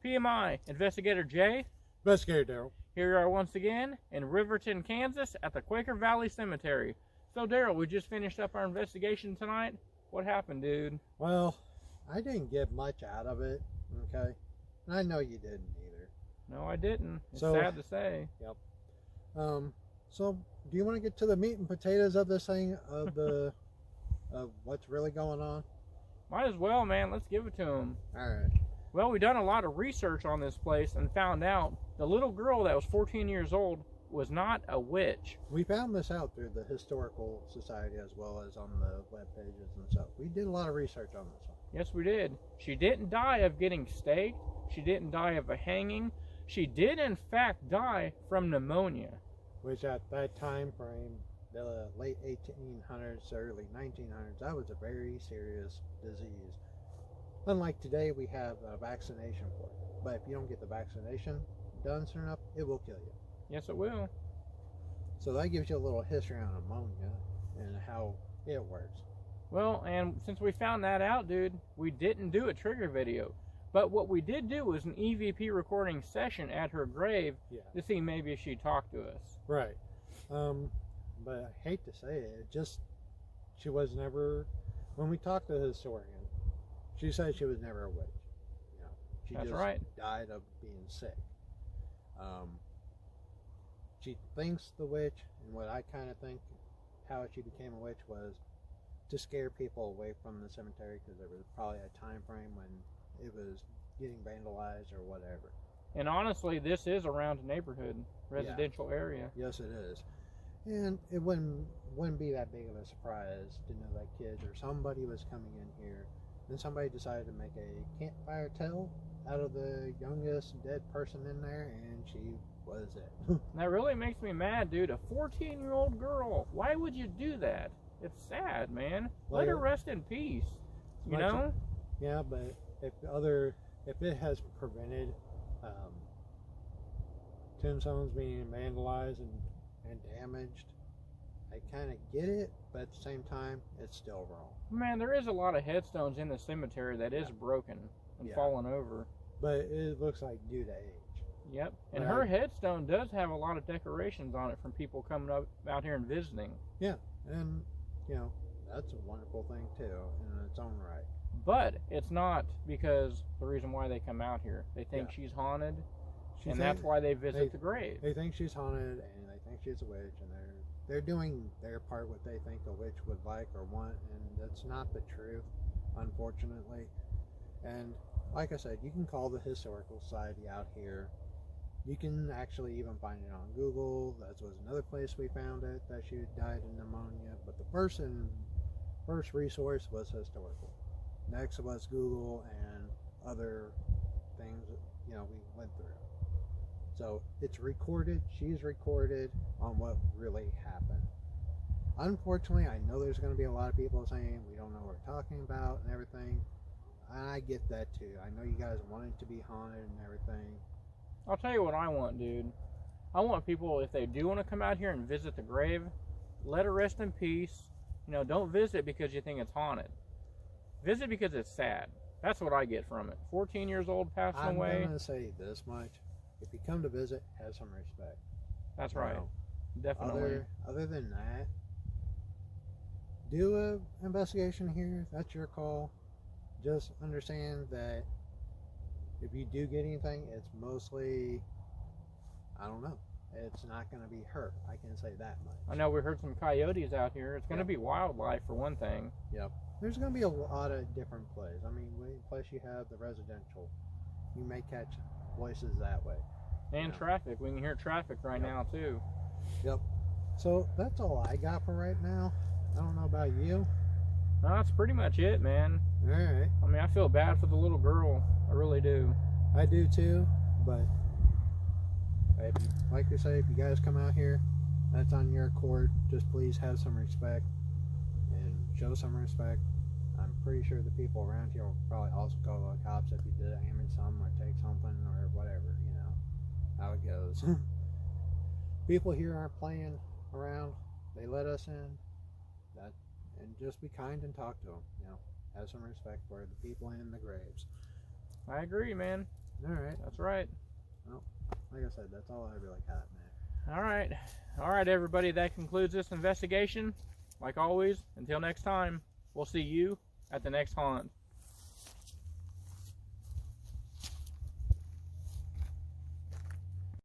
PMI, Investigator Jay. Investigator Daryl. Here we are once again in Riverton, Kansas at the Quaker Valley Cemetery. So Daryl, we just finished up our investigation tonight. What happened, dude? Well, I didn't get much out of it, okay? And I know you didn't either. No, I didn't. It's sad to say. Yep. So do you want to get to the meat and potatoes of this thing, of what's really going on? Might as well, man. Let's give it to him. All right. Well, we've done a lot of research on this place and found out the little girl that was 14 years old was not a witch. We found this out through the Historical Society as well as on the web pages and stuff. We did a lot of research on this one. Yes, we did. She didn't die of getting staked. She didn't die of a hanging. She did, in fact, die from pneumonia. Which at that time frame, the late 1800s, early 1900s, that was a very serious disease. Unlike today, we have a vaccination for it. But if you don't get the vaccination done soon enough, it will kill you. Yes, it will. So that gives you a little history on pneumonia and how it works. Well, and since we found that out, dude, we didn't do a trigger video. But what we did do was an EVP recording session at her grave to see maybe if she'd talk to us. Right. But I hate to say it, she was never, when we talked to the historian, she said she was never a witch. You know, she That's just right. died of being sick. She thinks the witch, and what I kind of think how she became a witch was to scare people away from the cemetery, because there was probably a time frame when it was getting vandalized or whatever. And honestly, this is around a neighborhood, residential area. Yes, it is. And it wouldn't be that big of a surprise to know that kids or somebody was coming in here, and somebody decided to make a campfire tale out of the youngest dead person in there, and she was it. That really makes me mad, dude. A 14-year-old girl. Why would you do that? It's sad, man. Let her rest in peace. You know? Yeah, but if it has prevented tombstones being vandalized and damaged, I kind of get it, but at the same time, it's still wrong. Man, there is a lot of headstones in the cemetery that is broken and fallen over. But it looks like due to age. Yep. And her headstone does have a lot of decorations on it from people coming up out here and visiting. Yeah, and you know, that's a wonderful thing too in its own right. But it's not because the reason why they come out here. They think she's haunted, and that's why they visit the grave. They think she's haunted, and they think she's a witch, and they're doing their part, what they think a witch would like or want, and that's not the truth, unfortunately. And like I said, you can call the Historical Society out here. You can actually even find it on Google. That was another place we found it, that she had died of pneumonia. But the first resource was Historical. Next was Google and other things, you know, we went through. So it's recorded. She's recorded on what really happened. Unfortunately, I know there's going to be a lot of people saying we don't know what we're talking about and everything. I get that too. I know you guys want it to be haunted and everything. I'll tell you what I want, dude. I want people, if they do want to come out here and visit the grave, let her rest in peace. You know, don't visit because you think it's haunted. Visit because it's sad. That's what I get from it. 14 years old passing away. I'm going to say this much. If you come to visit, have some respect. That's right. Definitely. Other than that, do an investigation here. That's your call. Just understand that if you do get anything, it's mostly, I don't know, it's not going to be her. I can say that much. I know we heard some coyotes out here. It's going to be wildlife for one thing. Yep. There's going to be a lot of different plays. I mean, plus you have the residential. You may catch voices that way. And traffic. We can hear traffic right now, too. Yep. So that's all I got for right now. I don't know about you. No, that's pretty much it, man. All right. I mean, I feel bad for the little girl. I really do. I do too, but like I say, if you guys come out here, that's on your court. Just please have some respect and show some respect. I'm pretty sure the people around here will probably also call the cops if you did damage something or take something or whatever, you know how it goes. People here aren't playing around. They let us in. And just be kind and talk to them, you know. Have some respect for the people in the graves. I agree, man. All right. That's right. Well, like I said, that's all I really got, man. All right, everybody. That concludes this investigation. Like always, until next time, we'll see you at the next haunt.